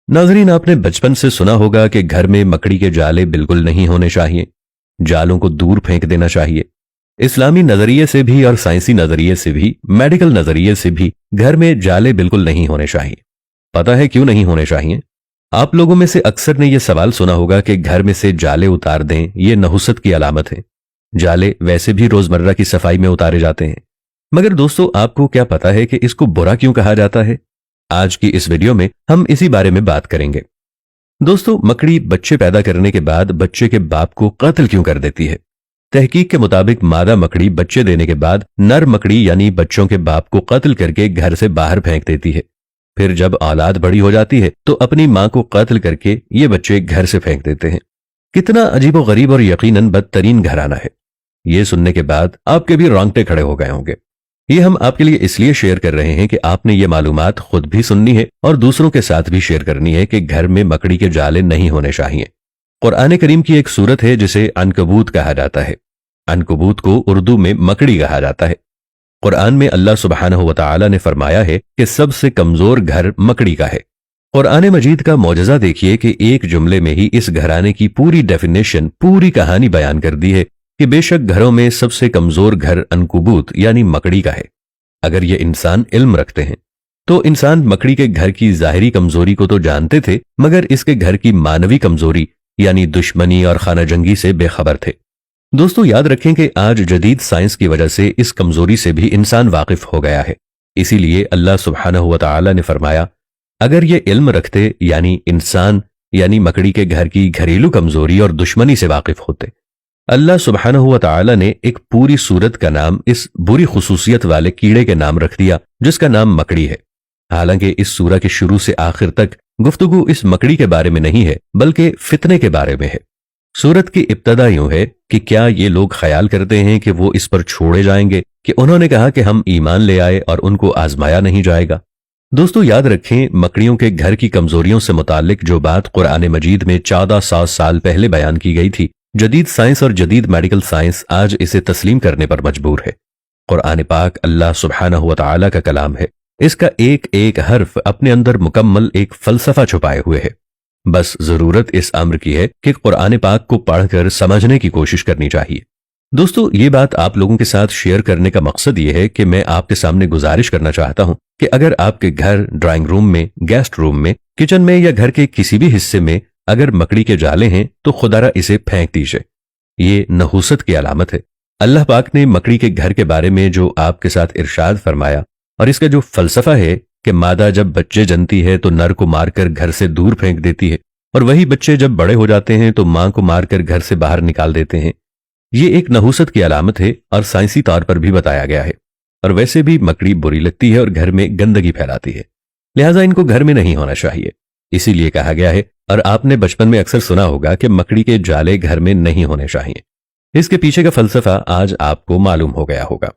नाज़रीन, आपने बचपन से सुना होगा कि घर में मकड़ी के जाले बिल्कुल नहीं होने चाहिए, जालों को दूर फेंक देना चाहिए। इस्लामी नजरिए से भी और साइंसी नजरिए से भी, मेडिकल नजरिए से भी घर में जाले बिल्कुल नहीं होने चाहिए। पता है क्यों नहीं होने चाहिए? आप लोगों में से अक्सर ने यह सवाल सुना होगा कि घर में से जाले उतार दें, यह नहुसत की अलामत है। जाले वैसे भी रोजमर्रा की सफाई में उतारे जाते हैं, मगर दोस्तों, आपको क्या पता है कि इसको बुरा क्यों कहा जाता है? आज की इस वीडियो में हम इसी बारे में बात करेंगे। दोस्तों, मकड़ी बच्चे पैदा करने के बाद बच्चे के बाप को कत्ल क्यों कर देती है? तहकीक के मुताबिक मादा मकड़ी बच्चे देने के बाद नर मकड़ी यानी बच्चों के बाप को कत्ल करके घर से बाहर फेंक देती है। फिर जब औलाद बड़ी हो जाती है तो अपनी मां को कत्ल करके ये बच्चे घर से फेंक देते हैं। कितना अजीबोगरीब और यकीनन बदतरीन घराना है। ये सुनने के बाद आपके भी रोंगटे खड़े हो गए होंगे। ये हम आपके लिए इसलिए शेयर कर रहे हैं कि आपने ये मालूमात खुद भी सुननी है और दूसरों के साथ भी शेयर करनी है कि घर में मकड़ी के जाले नहीं होने चाहिए। कुरान करीम की एक सूरत है जिसे अनकबूत कहा जाता है। अनकबूत को उर्दू में मकड़ी कहा जाता है। कुरान में अल्लाह सुब्हानहू व तआला ने फरमाया है कि सबसे कमजोर घर मकड़ी का है। कुरान मजीद का मौजज़ा देखिए कि एक जुमले में ही इस घराने की पूरी डेफिनेशन, पूरी कहानी बयान कर दी है कि बेशक घरों में सबसे कमजोर घर अनकबूत यानी मकड़ी का है। अगर ये इंसान इल्म रखते हैं तो इंसान मकड़ी के घर की जाहिरी कमजोरी को तो जानते थे, मगर इसके घर की मानवी कमजोरी यानी दुश्मनी और खाना जंगी से बेखबर थे। दोस्तों, याद रखें कि आज जदीद साइंस की वजह से इस कमजोरी से भी इंसान वाकिफ हो गया है। इसीलिए अल्लाह सुब्हानहू व तआला ने फरमाया, अगर ये इल्म रखते यानी इंसान यानी मकड़ी के घर की घरेलू कमजोरी और दुश्मनी से वाकिफ होते। अल्लाह सुब्हानहू व तआला ने एक पूरी सूरत का नाम इस बुरी खुसूसियत वाले कीड़े के नाम रख दिया जिसका नाम मकड़ी है। हालांकि इस सूरह के शुरू से आखिर तक गुफ्तगू इस मकड़ी के बारे में नहीं है, बल्कि फितने के बारे में है। सूरत की इब्तदा यूं है कि क्या ये लोग ख्याल करते हैं कि वो इस पर छोड़े जाएंगे कि उन्होंने कहा कि हम ईमान ले आए और उनको आजमाया नहीं जाएगा। दोस्तों, याद रखें, मकड़ियों के घर की कमजोरियों से मुतालिक जो बात कुरान मजीद में 1400 साल पहले बयान की गई थी, जदीद साइंस और जदीद मेडिकल साइंस आज इसे तस्लीम करने पर मजबूर है। कुरान पाक अल्लाह सुब्हानहू व तआला का कलाम है। इसका एक एक हर्फ अपने अंदर मुकम्मल एक फलसफा छुपाए हुए है। बस जरूरत इस अम्र की है कि कुरान पाक को पढ़कर समझने की कोशिश करनी चाहिए। दोस्तों, ये बात आप लोगों के साथ शेयर करने का मकसद ये है कि मैं आपके सामने गुजारिश करना चाहता हूं कि अगर आपके घर, ड्राइंग रूम में, गेस्ट रूम में, किचन में या घर के किसी भी हिस्से में अगर मकड़ी के जाले हैं तो खुदारा इसे फेंक दीजिए। ये नहुसत की अलामत है। अल्लाह पाक ने मकड़ी के घर के बारे में जो आपके साथ इरशाद फरमाया और इसका जो फलसफा है कि मादा जब बच्चे जनती है तो नर को मारकर घर से दूर फेंक देती है और वही बच्चे जब बड़े हो जाते हैं तो मां को मारकर घर से बाहर निकाल देते हैं, ये एक नहुसत की अलामत है और साइंसी तौर पर भी बताया गया है। और वैसे भी मकड़ी बुरी लगती है और घर में गंदगी फैलाती है, लिहाजा इनको घर में नहीं होना चाहिए। इसीलिए कहा गया है, और आपने बचपन में अक्सर सुना होगा कि मकड़ी के जाले घर में नहीं होने चाहिए। इसके पीछे का फलसफा आज आपको मालूम हो गया होगा।